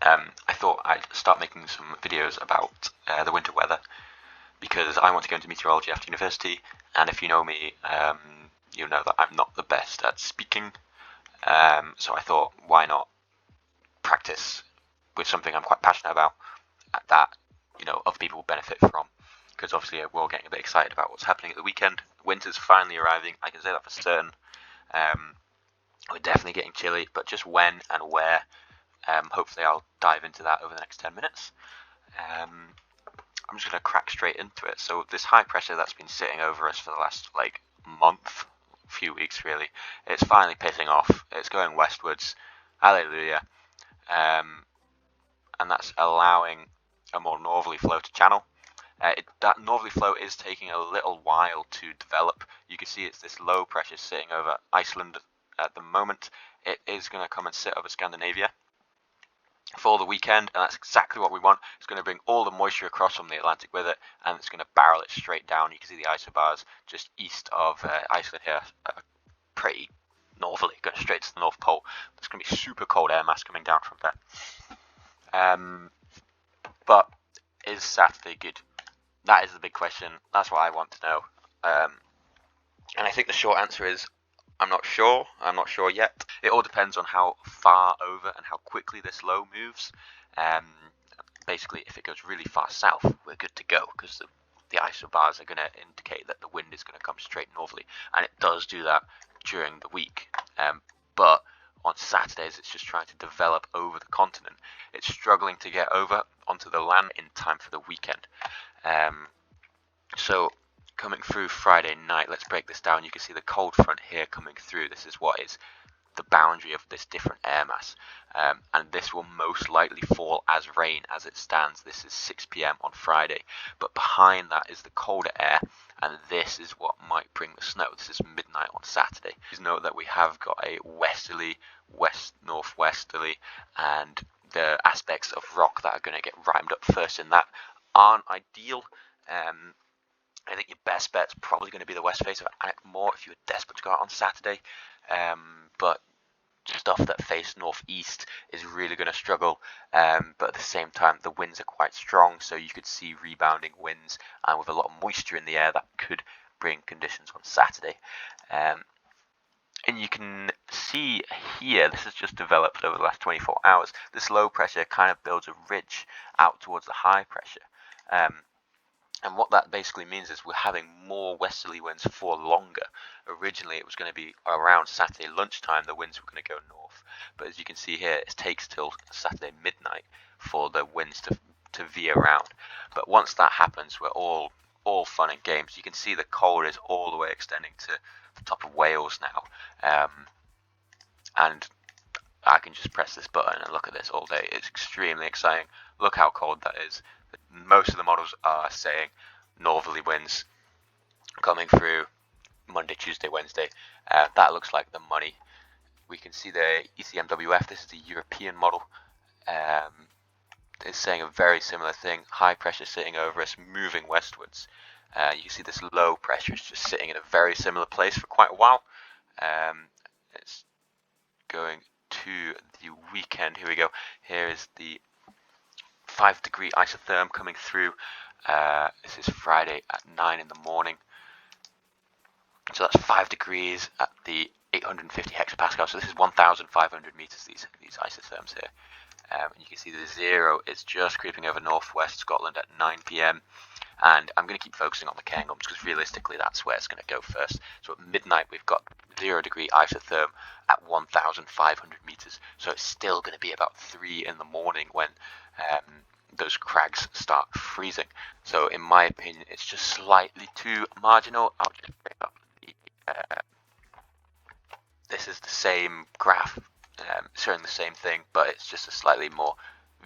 I thought I'd start making some videos about the winter weather because I want to go into meteorology after university, and if you know me, you know that I'm not the best at speaking. So I thought, why not practice with something I'm quite passionate about that other people will benefit from? Because obviously we're all getting a bit excited about what's happening at the weekend. Winter's finally arriving. I can say that for certain. Um, we're definitely getting chilly, but just when and where. Hopefully I'll dive into that over the next 10 minutes. I'm just going to crack straight into it. So this high pressure that's been sitting over us for the last month, few weeks really, it's finally pissing off. It's going westwards. Hallelujah. And that's allowing a more northerly flow to channel. That northerly flow is taking a little while to develop. You can see it's this low pressure sitting over Iceland at the moment. It is going to come and sit over Scandinavia for the weekend, and that's exactly what we want. It's going to bring all the moisture across from the Atlantic with it, and it's going to barrel it straight down. You can see the isobars just east of Iceland here, pretty northerly, going straight to the North Pole. There's going to be super cold air mass coming down from there. But is Saturday good? That is the big question. That's what I want to know. And I think the short answer is I'm not sure. I'm not sure yet. It all depends on how far over and how quickly this low moves. Basically, if it goes really far south, we're good to go because the isobars are going to indicate that the wind is going to come straight northerly, and it does do that during the week. But on Saturdays, it's just trying to develop over the continent. It's struggling to get over onto the land in time for the weekend. So coming through Friday night, let's break this down. You can see the cold front here coming through. This is what is the boundary of this different air mass, and this will most likely fall as rain as it stands. This is 6 p.m. on Friday, but behind that is the colder air, and this is what might bring the snow. This is midnight on Saturday. Please note that we have got a westerly, west-northwesterly, and the aspects of rock that are going to get rammed up first in that aren't ideal. I think your best bet's probably going to be the west face of Ankh-Morpork if you were desperate to go out on Saturday. But stuff that face northeast is really going to struggle. But at the same time, the winds are quite strong, so you could see rebounding winds and with a lot of moisture in the air that could bring conditions on Saturday. And you can see here, this has just developed over the last 24 hours. This low pressure kind of builds a ridge out towards the high pressure. And what that basically means is we're having more westerly winds for longer. Originally, it was going to be around Saturday lunchtime, the winds were going to go north. But as you can see here, it takes till Saturday midnight for the winds to veer around. But once that happens, we're all fun and games. You can see the cold is all the way extending to the top of Wales now. And I can just press this button and look at this all day. It's extremely exciting. Look how cold that is. Most of the models are saying northerly winds coming through Monday, Tuesday, Wednesday. That looks like the money. We can see the ECMWF. This is the European model. It's saying a very similar thing. High pressure sitting over us, moving westwards. You can see this low pressure is just sitting in a very similar place for quite a while. It's going to the weekend. Here we go. Here is the 5-degree isotherm coming through. This is Friday at 9 in the morning. So that's 5 degrees at the 850 hectopascal. So this is 1,500 meters, these isotherms here. And you can see the zero is just creeping over northwest Scotland at 9 p.m. And I'm going to keep focusing on the Cairngorms because realistically that's where it's going to go first. So at midnight we've got 0-degree isotherm at 1,500 meters. So it's still going to be about 3 in the morning when those crags start freezing. So in my opinion, it's just slightly too marginal. I'll just bring up this is the same graph showing the same thing, but it's just a slightly more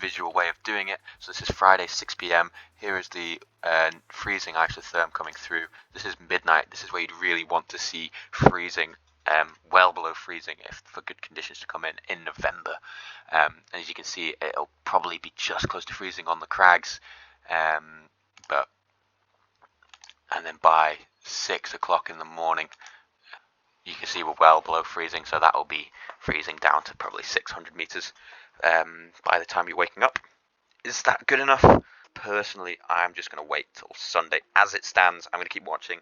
visual way of doing it. So this is Friday 6 p.m. Here is the freezing isotherm coming through. This is midnight. This is where you'd really want to see freezing, well below freezing for good conditions to come in November. And as you can see, it'll probably be just close to freezing on the crags, and then by 6 o'clock in the morning you can see we're well below freezing, so that will be freezing down to probably 600 meters by the time you're waking up. Is that good enough? Personally, I'm just going to wait till Sunday. As it stands, I'm going to keep watching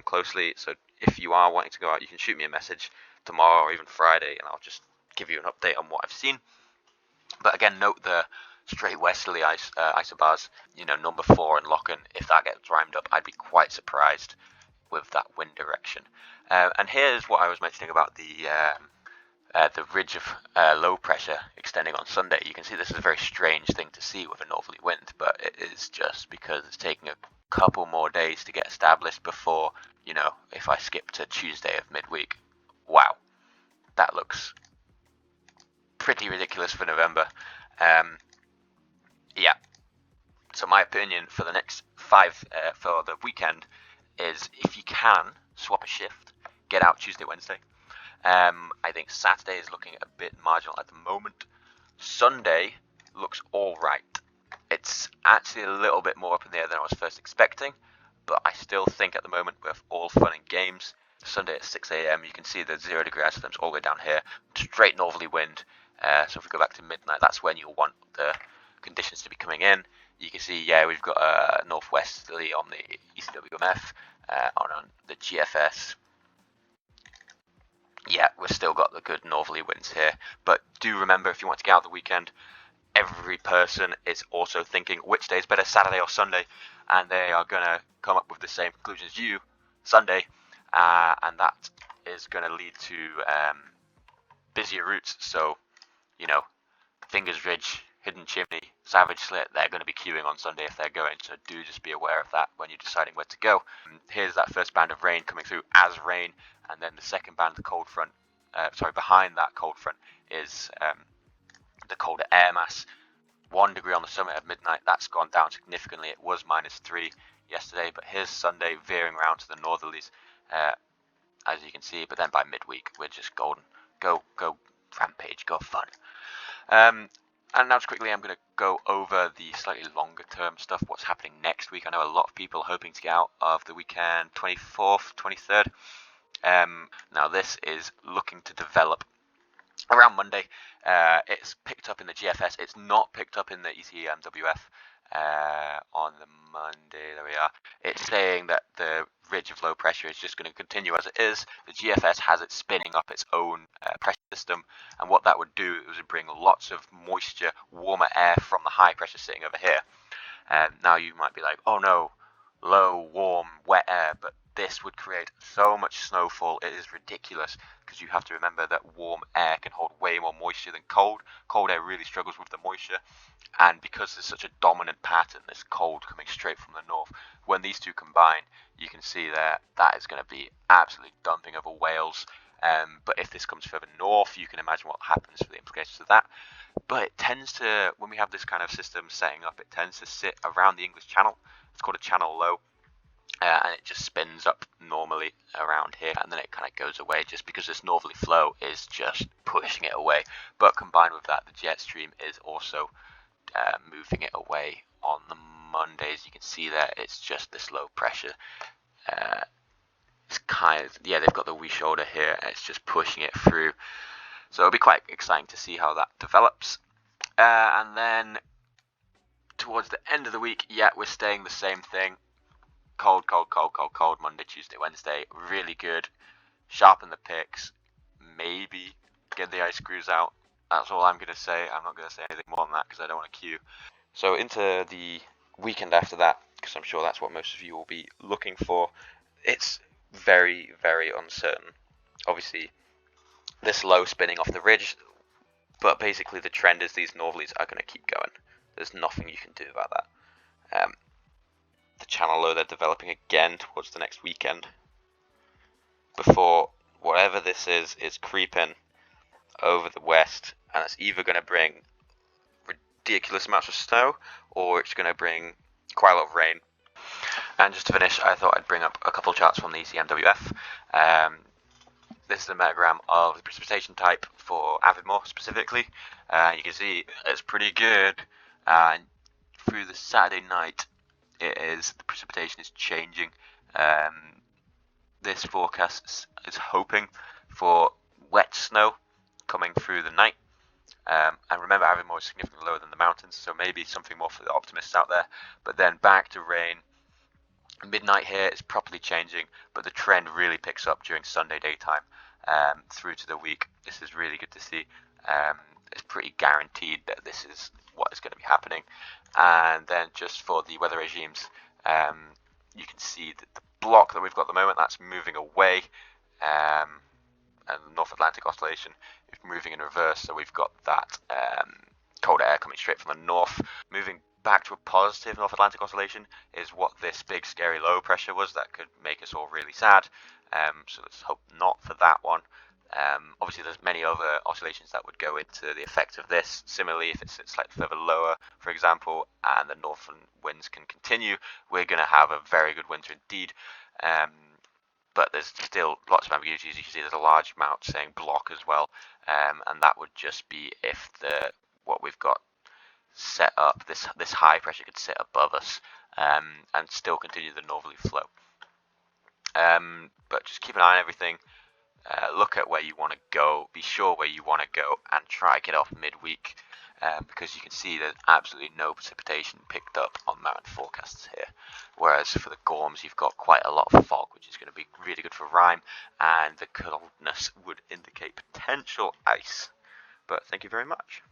closely. So if you are wanting to go out, you can shoot me a message tomorrow or even Friday, and I'll just give you an update on what I've seen. But again, note the straight westerly isobars, number 4 and Locken. If that gets ramped up, I'd be quite surprised with that wind direction. And here's what I was mentioning about the ridge of low pressure extending on Sunday. You can see this is a very strange thing to see with a northerly wind, but it is just because it's taking a couple more days to get established before, if I skip to Tuesday of midweek, wow, that looks pretty ridiculous for November. Yeah. So my opinion for the next 5 for the weekend is, if you can swap a shift, get out Tuesday, Wednesday. I think Saturday is looking a bit marginal at the moment. Sunday looks all right. It's actually a little bit more up in the air than I was first expecting, but I still think at the moment, with all fun and games, Sunday at 6 a.m. you can see the 0 degree isotherms all the way down here, straight northerly wind. So if we go back to midnight, that's when you'll want the conditions to be coming in. You can see, we've got a northwesterly on the ECWMF, on the GFS. Yeah, we've still got the good northerly winds here. But do remember, if you want to get out the weekend, every person is also thinking which day is better, Saturday or Sunday, and they are going to come up with the same conclusion as you, Sunday, and that is going to lead to busier routes. So, Fingers Ridge, Hidden Chimney, Savage Slit, they're going to be queuing on Sunday if they're going, so do just be aware of that when you're deciding where to go. Here's that first band of rain coming through as rain, and then the second band of the cold front, behind that cold front is the colder air mass. 1 degree on the summit at midnight, that's gone down significantly. It was -3 yesterday, but here's Sunday veering around to the northerlies, as you can see. But then by midweek, we're just golden. Go rampage, go fun. And now just quickly, I'm going to go over the slightly longer term stuff, what's happening next week. I know a lot of people are hoping to get out of the weekend 24th, 23rd. Now this is looking to develop around Monday. It's picked up in the GFS. It's not picked up in the ECMWF on the Monday. There we are. It's saying that the ridge of low pressure is just going to continue as it is. The GFS has it spinning up its own pressure system, and what that would do is bring lots of moisture, warmer air from the high pressure sitting over here. Now you might be like, oh no, low, warm, wet air, but this would create so much snowfall, it is ridiculous, because you have to remember that warm air can hold way more moisture than cold. Cold air really struggles with the moisture, and because there's such a dominant pattern, this cold coming straight from the north, when these two combine, you can see that is going to be absolutely dumping over Wales. But if this comes further north, you can imagine what happens for the implications of that. But it tends to, when we have this kind of system setting up, it tends to sit around the English Channel. It's called a channel low. And it just spins up normally around here, and then it kind of goes away just because this northerly flow is just pushing it away. But combined with that, the jet stream is also moving it away on the Mondays. You can see there, it's just this low pressure. It's kind of, they've got the wee shoulder here, and it's just pushing it through. So it'll be quite exciting to see how that develops. And then towards the end of the week, we're staying the same thing. Cold, Monday, Tuesday, Wednesday. Really good. Sharpen the picks. Maybe get the ice screws out. That's all I'm going to say. I'm not going to say anything more than that because I don't want to queue. So into the weekend after that, because I'm sure that's what most of you will be looking for. It's very, very uncertain. Obviously, this low spinning off the ridge, but basically the trend is these northerlies are going to keep going. There's nothing you can do about that. The channel low they're developing again towards the next weekend before whatever this is creeping over the west, and it's either going to bring ridiculous amounts of snow or it's going to bring quite a lot of rain. And just to finish, I thought I'd bring up a couple of charts from the ECMWF. This is a metagram of the precipitation type for Avidmore specifically. You can see it's pretty good. Through the Saturday night, the precipitation is changing. this forecast is hoping for wet snow coming through the night. And remember, Aviemore is significantly lower than the mountains, so maybe something more for the optimists out there. But then back to rain. Midnight here is properly changing, but the trend really picks up during Sunday daytime through to the week. This is really good to see. It's pretty guaranteed that this is what is going to be happening. And then just for the weather regimes, you can see that the block that we've got at the moment, that's moving away. And the North Atlantic Oscillation is moving in reverse, so we've got that cold air coming straight from the north. Moving back to a positive North Atlantic Oscillation is what this big scary low pressure was that could make us all really sad. So let's hope not for that one. Obviously, there's many other oscillations that would go into the effect of this. Similarly, if it sits slightly further lower, for example, and the northern winds can continue, we're going to have a very good winter indeed. But there's still lots of ambiguities. You can see there's a large amount saying block as well, and that would just be if what we've got set up, this high pressure could sit above us and still continue the northerly flow. But just keep an eye on everything. Look at where you want to go, be sure where you want to go, and try to get off midweek, because you can see there's absolutely no precipitation picked up on mountain forecasts here. Whereas for the Gorms, you've got quite a lot of fog, which is going to be really good for rime, and the coldness would indicate potential ice. But thank you very much.